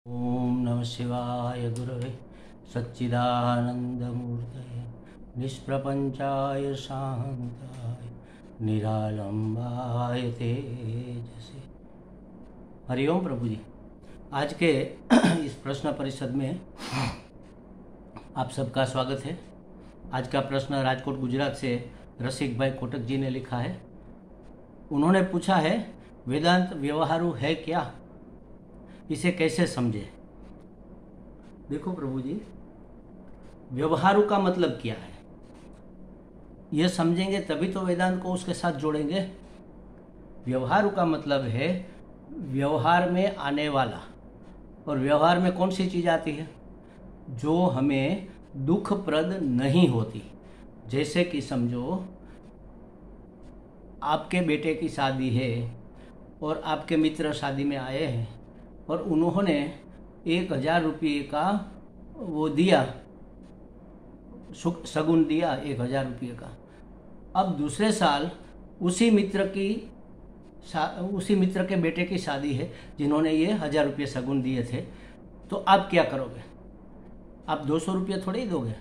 ओम नमः शिवाय गुरवे सच्चिदानंदमूर्तये निष्प्रपंचाय शांताय निरालंबाय तेजसे। हरिओम प्रभु जी। आज के इस प्रश्न परिषद में आप सबका स्वागत है। आज का प्रश्न राजकोट गुजरात से रसिक भाई कोटक जी ने लिखा है। उन्होंने पूछा है, वेदांत व्यवहारु है क्या, इसे कैसे समझे। देखो प्रभु जी, व्यवहारु का मतलब क्या है यह समझेंगे तभी तो वेदांत को उसके साथ जोड़ेंगे। व्यवहारु का मतलब है व्यवहार में आने वाला, और व्यवहार में कौन सी चीज़ आती है जो हमें दुखप्रद नहीं होती। जैसे कि समझो आपके बेटे की शादी है और आपके मित्र शादी में आए हैं और उन्होंने 1000 रुपये का वो दिया, शगुन दिया 1000 रुपये का। अब दूसरे साल उसी मित्र के बेटे की शादी है जिन्होंने ये 1000 रुपये शगुन दिए थे, तो आप क्या करोगे? आप 200 रुपये थोड़े ही दोगे,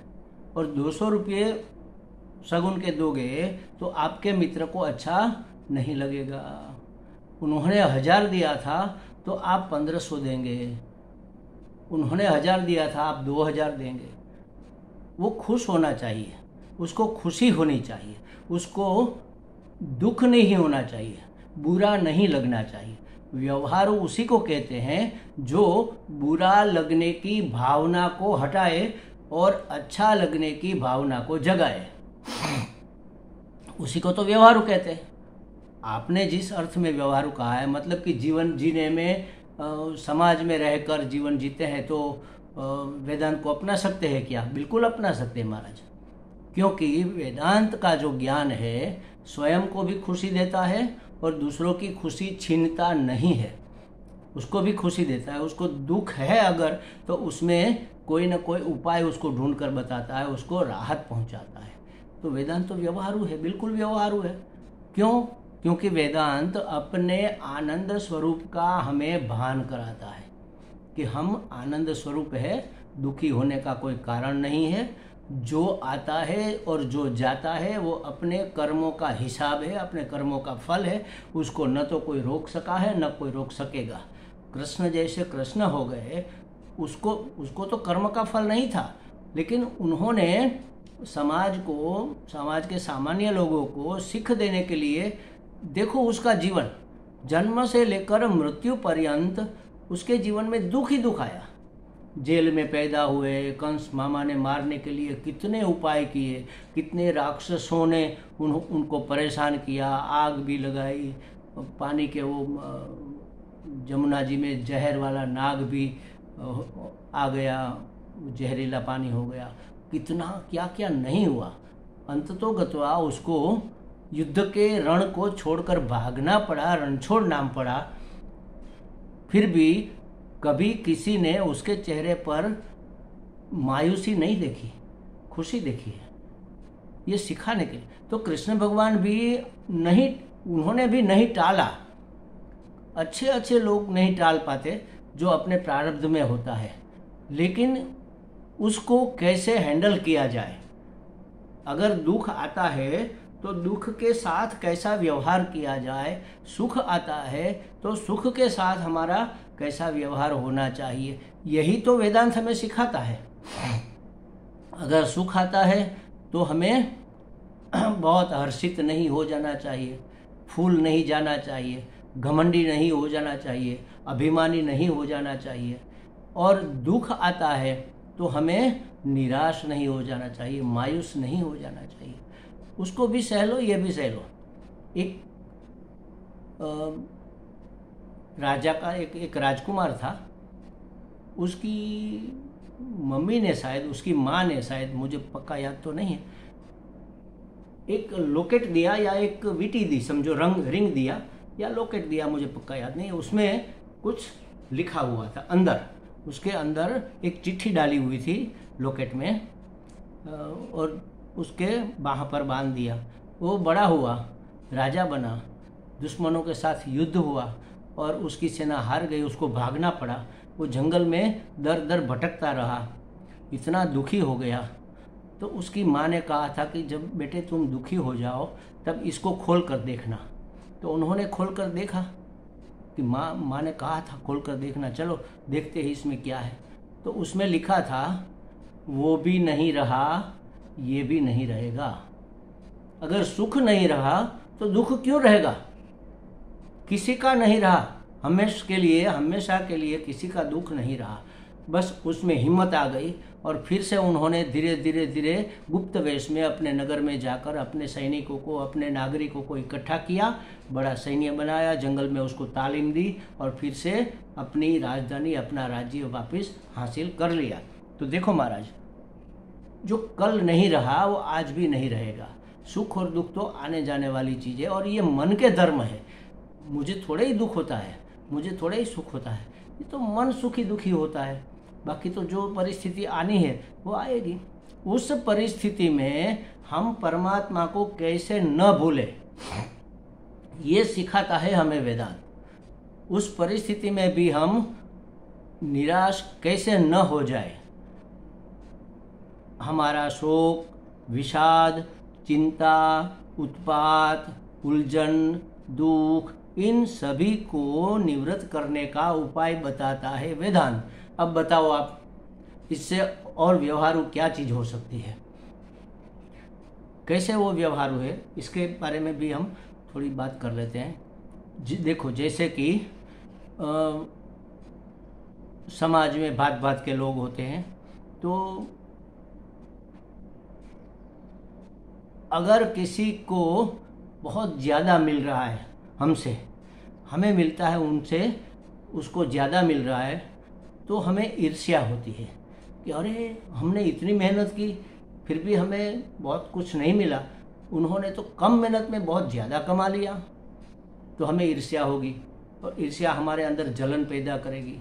और 200 रुपये शगुन के दोगे तो आपके मित्र को अच्छा नहीं लगेगा। उन्होंने 1000 दिया था तो आप 1500 देंगे, उन्होंने 1000 दिया था आप 2000 देंगे। वो खुश होना चाहिए, उसको खुशी होनी चाहिए, उसको दुख नहीं होना चाहिए, बुरा नहीं लगना चाहिए। व्यवहार उसी को कहते हैं जो बुरा लगने की भावना को हटाए और अच्छा लगने की भावना को जगाए, उसी को तो व्यवहार कहते हैं। आपने जिस अर्थ में व्यवहार कहा है, मतलब कि जीवन जीने में समाज में रहकर जीवन जीते हैं, तो वेदांत को अपना सकते हैं क्या? बिल्कुल अपना सकते हैं महाराज, क्योंकि वेदांत का जो ज्ञान है स्वयं को भी खुशी देता है और दूसरों की खुशी छीनता नहीं है, उसको भी खुशी देता है। उसको दुख है अगर, तो उसमें कोई ना कोई उपाय उसको ढूंढ कर बताता है, उसको राहत पहुंचाता है। तो वेदांत तो व्यवहारु है, बिल्कुल व्यवहारु है। क्यों? क्योंकि वेदांत अपने आनंद स्वरूप का हमें भान कराता है कि हम आनंद स्वरूप है, दुखी होने का कोई कारण नहीं है। जो आता है और जो जाता है वो अपने कर्मों का हिसाब है, अपने कर्मों का फल है। उसको न तो कोई रोक सका है न कोई रोक सकेगा। कृष्ण जैसे कृष्ण हो गए, उसको तो कर्म का फल नहीं था, लेकिन उन्होंने समाज के सामान्य लोगों को सीख देने के लिए, देखो उसका जीवन जन्म से लेकर मृत्यु पर्यंत उसके जीवन में दुख ही दुख आया। जेल में पैदा हुए, कंस मामा ने मारने के लिए कितने उपाय किए, कितने राक्षसों ने उनको परेशान किया, आग भी लगाई, पानी के वो जमुना जी में जहर वाला नाग भी आ गया, जहरीला पानी हो गया, कितना क्या क्या नहीं हुआ। अंततोगत्वा उसको युद्ध के रण को छोड़कर भागना पड़ा, रणछोड़ नाम पड़ा। फिर भी कभी किसी ने उसके चेहरे पर मायूसी नहीं देखी, खुशी देखी है, ये सिखाने के लिए। तो कृष्ण भगवान भी नहीं, उन्होंने भी नहीं टाला। अच्छे अच्छे लोग नहीं टाल पाते जो अपने प्रारब्ध में होता है, लेकिन उसको कैसे हैंडल किया जाए। अगर दुख आता है तो दुख के साथ कैसा व्यवहार किया जाए, सुख आता है तो सुख के साथ हमारा कैसा व्यवहार होना चाहिए, यही तो वेदांत हमें सिखाता है। अगर सुख आता है तो हमें बहुत हर्षित नहीं हो जाना चाहिए, फूल नहीं जाना चाहिए, घमंडी नहीं हो जाना चाहिए, अभिमानी नहीं हो जाना चाहिए। और दुख आता है तो हमें निराश नहीं हो जाना चाहिए, मायूस नहीं हो जाना चाहिए। उसको भी सह लो, ये भी सह लो। एक राजा का एक राजकुमार था, उसकी मम्मी ने शायद, उसकी माँ ने शायद, मुझे पक्का याद तो नहीं है, एक लॉकेट दिया या एक वीटी दी, समझो रिंग दिया या लॉकेट दिया, मुझे पक्का याद नहीं है। उसमें कुछ लिखा हुआ था अंदर, उसके अंदर एक चिट्ठी डाली हुई थी लॉकेट में, और उसके बाह पर बांध दिया। वो बड़ा हुआ, राजा बना, दुश्मनों के साथ युद्ध हुआ और उसकी सेना हार गई, उसको भागना पड़ा। वो जंगल में दर दर भटकता रहा, इतना दुखी हो गया। तो उसकी माँ ने कहा था कि जब बेटे तुम दुखी हो जाओ तब इसको खोल कर देखना। तो उन्होंने खोल कर देखा कि माँ ने कहा था खोल कर देखना, चलो देखते ही इसमें क्या है। तो उसमें लिखा था, वो भी नहीं रहा, ये भी नहीं रहेगा। अगर सुख नहीं रहा तो दुख क्यों रहेगा? किसी का नहीं रहा, हमेशा के लिए किसी का दुख नहीं रहा। बस उसमें हिम्मत आ गई और फिर से उन्होंने धीरे धीरे गुप्त वेश में अपने नगर में जाकर अपने सैनिकों को, अपने नागरिकों को इकट्ठा किया, बड़ा सैन्य बनाया, जंगल में उसको तालीम दी और फिर से अपनी राजधानी, अपना राज्य वापस हासिल कर लिया। तो देखो महाराज, जो कल नहीं रहा वो आज भी नहीं रहेगा। सुख और दुख तो आने जाने वाली चीज़ है और ये मन के धर्म है। मुझे थोड़े ही दुख होता है, मुझे थोड़े ही सुख होता है, ये तो मन सुखी दुखी होता है। बाकी तो जो परिस्थिति आनी है वो आएगी। उस परिस्थिति में हम परमात्मा को कैसे न भूलें, ये सिखाता है हमें वेदांत। उस परिस्थिति में भी हम निराश कैसे न हो जाए। हमारा शोक, विषाद, चिंता, उत्पात, उलझन, दुख, इन सभी को निवृत्त करने का उपाय बताता है वेदांत। अब बताओ आप, इससे और व्यवहारु क्या चीज़ हो सकती है? कैसे वो व्यवहारु है, इसके बारे में भी हम थोड़ी बात कर लेते हैं। देखो, जैसे कि समाज में भांत भांत के लोग होते हैं, तो अगर किसी को बहुत ज़्यादा मिल रहा है हमसे, हमें मिलता है उनसे, उसको ज़्यादा मिल रहा है, तो हमें ईर्ष्या होती है कि अरे हमने इतनी मेहनत की फिर भी हमें बहुत कुछ नहीं मिला, उन्होंने तो कम मेहनत में बहुत ज़्यादा कमा लिया। तो हमें ईर्ष्या होगी और ईर्ष्या हमारे अंदर जलन पैदा करेगी।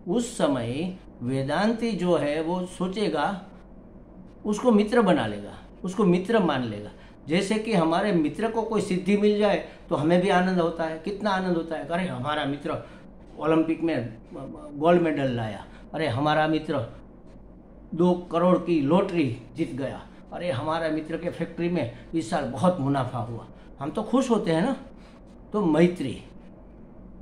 उस समय वेदांती जो है वो सोचेगा, उसको मित्र बना लेगा, उसको मित्र मान लेगा। जैसे कि हमारे मित्र को कोई सिद्धि मिल जाए तो हमें भी आनंद होता है। कितना आनंद होता है, अरे हमारा मित्र ओलंपिक में गोल्ड मेडल लाया, अरे हमारा मित्र 2 करोड़ की लॉटरी जीत गया, अरे हमारा मित्र के फैक्ट्री में इस साल बहुत मुनाफा हुआ, हम तो खुश होते हैं ना। तो मैत्री,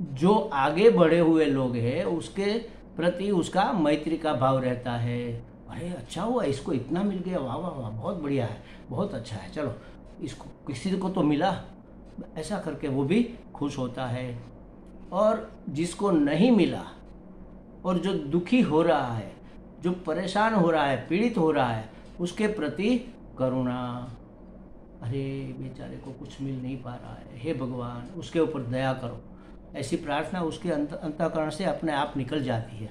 जो आगे बढ़े हुए लोग हैं उसके प्रति उसका मैत्री का भाव रहता है। अरे अच्छा हुआ, इसको इतना मिल गया, वाह वाह वाह, बहुत बढ़िया है, बहुत अच्छा है, चलो इसको, किसी को तो मिला, ऐसा करके वो भी खुश होता है। और जिसको नहीं मिला और जो दुखी हो रहा है, जो परेशान हो रहा है, पीड़ित हो रहा है, उसके प्रति करुणा, अरे बेचारे को कुछ मिल नहीं पा रहा है, हे भगवान उसके ऊपर दया करो, ऐसी प्रार्थना उसके अंतःकरण से अपने आप निकल जाती है।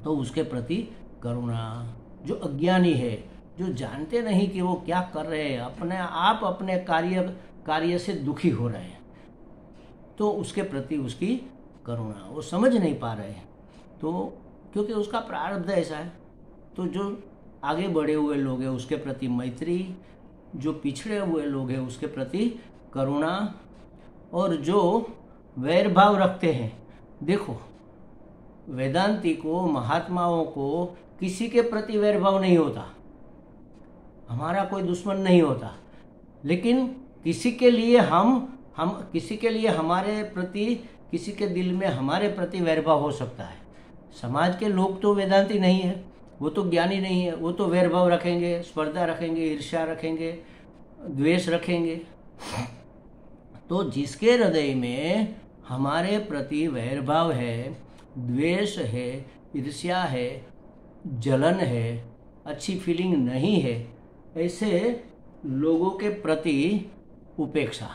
तो उसके प्रति करुणा। जो अज्ञानी है, जो जानते नहीं कि वो क्या कर रहे हैं, अपने आप अपने कार्य से दुखी हो रहे हैं, तो उसके प्रति उसकी करुणा, वो समझ नहीं पा रहे हैं, तो क्योंकि उसका प्रारब्ध ऐसा है। तो जो आगे बढ़े हुए लोग हैं उसके प्रति मैत्री, जो पिछड़े हुए लोग हैं उसके प्रति करुणा, और जो वैर भाव रखते हैं, देखो वेदांती को, महात्माओं को किसी के प्रति वैर भाव नहीं होता, हमारा कोई दुश्मन नहीं होता, लेकिन किसी के लिए किसी के लिए हमारे प्रति, किसी के दिल में हमारे प्रति वैरभाव हो सकता है। समाज के लोग तो वेदांती नहीं है, वो तो ज्ञानी नहीं है, वो तो वैरभाव रखेंगे, स्पर्धा रखेंगे, ईर्ष्या रखेंगे, द्वेष रखेंगे। तो जिसके हृदय में हमारे प्रति वैरभाव है, द्वेष है, ईर्ष्या है, जलन है, अच्छी फीलिंग नहीं है, ऐसे लोगों के प्रति उपेक्षा,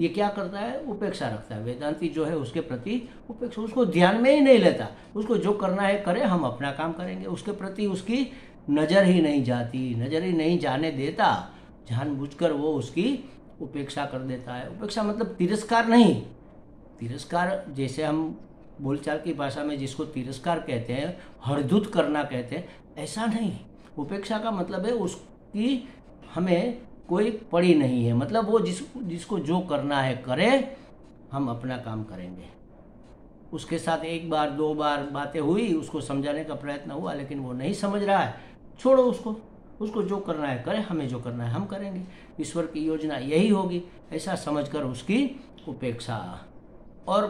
ये क्या करता है, उपेक्षा रखता है। वेदांती जो है उसके प्रति उपेक्षा, उसको ध्यान में ही नहीं लेता, उसको जो करना है करे, हम अपना काम करेंगे, उसके प्रति उसकी नज़र ही नहीं जाती, नज़र ही नहीं जाने देता, जानबूझकर वो उसकी उपेक्षा कर देता है। उपेक्षा मतलब तिरस्कार नहीं, तिरस्कार जैसे हम बोलचाल की भाषा में जिसको तिरस्कार कहते हैं, हरदूत करना कहते हैं, ऐसा नहीं। उपेक्षा का मतलब है उसकी हमें कोई पड़ी नहीं है, मतलब वो जिसको जो करना है करे, हम अपना काम करेंगे। उसके साथ एक बार दो बार बातें हुई, उसको समझाने का प्रयत्न हुआ, लेकिन वो नहीं समझ रहा है, छोड़ो उसको, उसको जो करना है करे, हमें जो करना है हम करेंगे, ईश्वर की योजना यही होगी, ऐसा समझकर उसकी उपेक्षा। और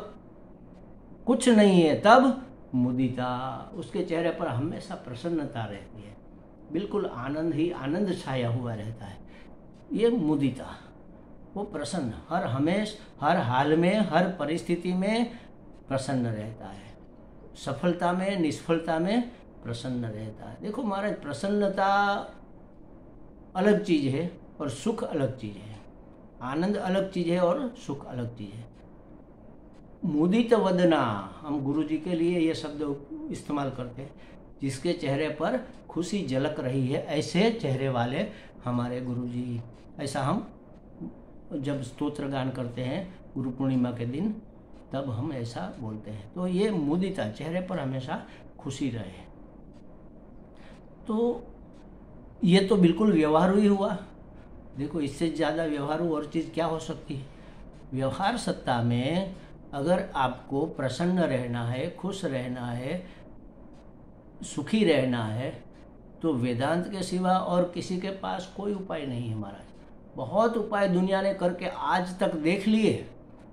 कुछ नहीं है तब मुदिता, उसके चेहरे पर हमेशा प्रसन्नता रहती है, बिल्कुल आनंद ही आनंद छाया हुआ रहता है। ये मुदिता, वो प्रसन्न, हर हाल में, हर परिस्थिति में प्रसन्न रहता है, सफलता में निष्फलता में प्रसन्न रहता है। देखो महाराज, प्रसन्नता अलग चीज़ है और सुख अलग चीज़ है, आनंद अलग चीज़ है और सुख अलग चीज़ है। मुदित वदना, हम गुरु जी के लिए ये शब्द इस्तेमाल करते हैं, जिसके चेहरे पर खुशी झलक रही है, ऐसे चेहरे वाले हमारे गुरु जी। ऐसा हम जब स्तोत्र गान करते हैं गुरु पूर्णिमा के दिन, तब हम ऐसा बोलते हैं। तो ये मुदिता, चेहरे पर हमेशा खुशी रहे। तो ये तो बिल्कुल व्यवहार ही हुआ। देखो, इससे ज़्यादा व्यवहारू और चीज़ क्या हो सकती है। व्यवहार सत्ता में अगर आपको प्रसन्न रहना है, खुश रहना है, सुखी रहना है, तो वेदांत के सिवा और किसी के पास कोई उपाय नहीं है महाराज। बहुत उपाय दुनिया ने करके आज तक देख लिए,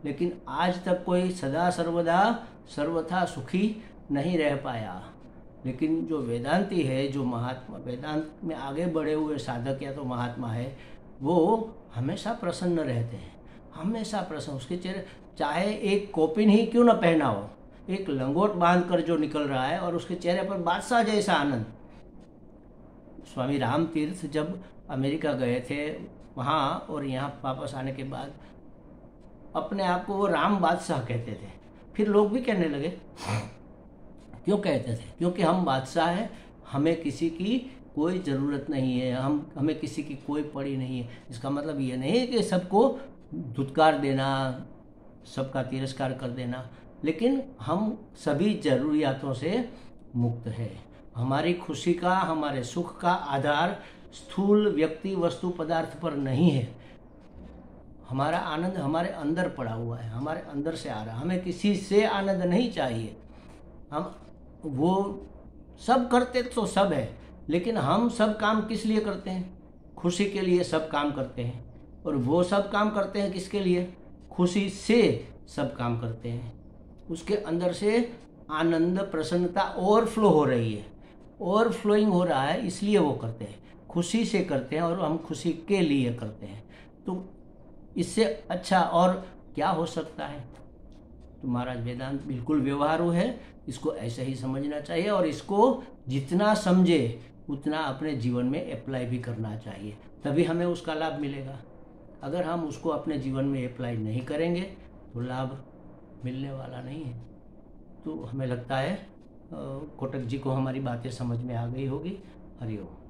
लेकिन आज तक कोई सदा सर्वदा सर्वथा सुखी नहीं रह पाया। लेकिन जो वेदांती है, जो महात्मा, वेदांत में आगे बढ़े हुए साधक या तो महात्मा है, वो हमेशा प्रसन्न रहते हैं, हमेशा प्रसन्न। उसके चेहरे, चाहे एक कोपिन ही क्यों न पहना हो, एक लंगोट बांध कर जो निकल रहा है और उसके चेहरे पर बादशाह जैसा आनंद। स्वामी राम तीर्थ जब अमेरिका गए थे, वहाँ और यहाँ वापस आने के बाद अपने आप को वो राम बादशाह कहते थे। फिर लोग भी कहने लगे, क्यों कहते थे? क्योंकि हम बादशाह हैं, हमें किसी की कोई ज़रूरत नहीं है, हमें किसी की कोई पड़ी नहीं है। इसका मतलब ये नहीं है कि सबको धुतकार देना, सबका तिरस्कार कर देना, लेकिन हम सभी ज़रूरियातों से मुक्त है। हमारी खुशी का, हमारे सुख का आधार स्थूल व्यक्ति, वस्तु, पदार्थ पर नहीं है। हमारा आनंद हमारे अंदर पड़ा हुआ है, हमारे अंदर से आ रहा है। हमें किसी से आनंद नहीं चाहिए। हम वो सब करते तो सब है, लेकिन हम सब काम किस लिए करते हैं? खुशी के लिए सब काम करते हैं। और वो सब काम करते हैं किसके लिए? खुशी से सब काम करते हैं। उसके अंदर से आनंद, प्रसन्नता ओवरफ्लो हो रही है, ओवरफ्लोइंग हो रहा है, इसलिए वो करते हैं, खुशी से करते हैं और हम खुशी के लिए करते हैं। तो इससे अच्छा और क्या हो सकता है? तो महाराज, वेदांत बिल्कुल व्यवहारू है, इसको ऐसे ही समझना चाहिए और इसको जितना समझे उतना अपने जीवन में अप्लाई भी करना चाहिए, तभी हमें उसका लाभ मिलेगा। अगर हम उसको अपने जीवन में अप्लाई नहीं करेंगे तो लाभ मिलने वाला नहीं है। तो हमें लगता है कोटक जी को हमारी बातें समझ में आ गई होगी। हरि ओम।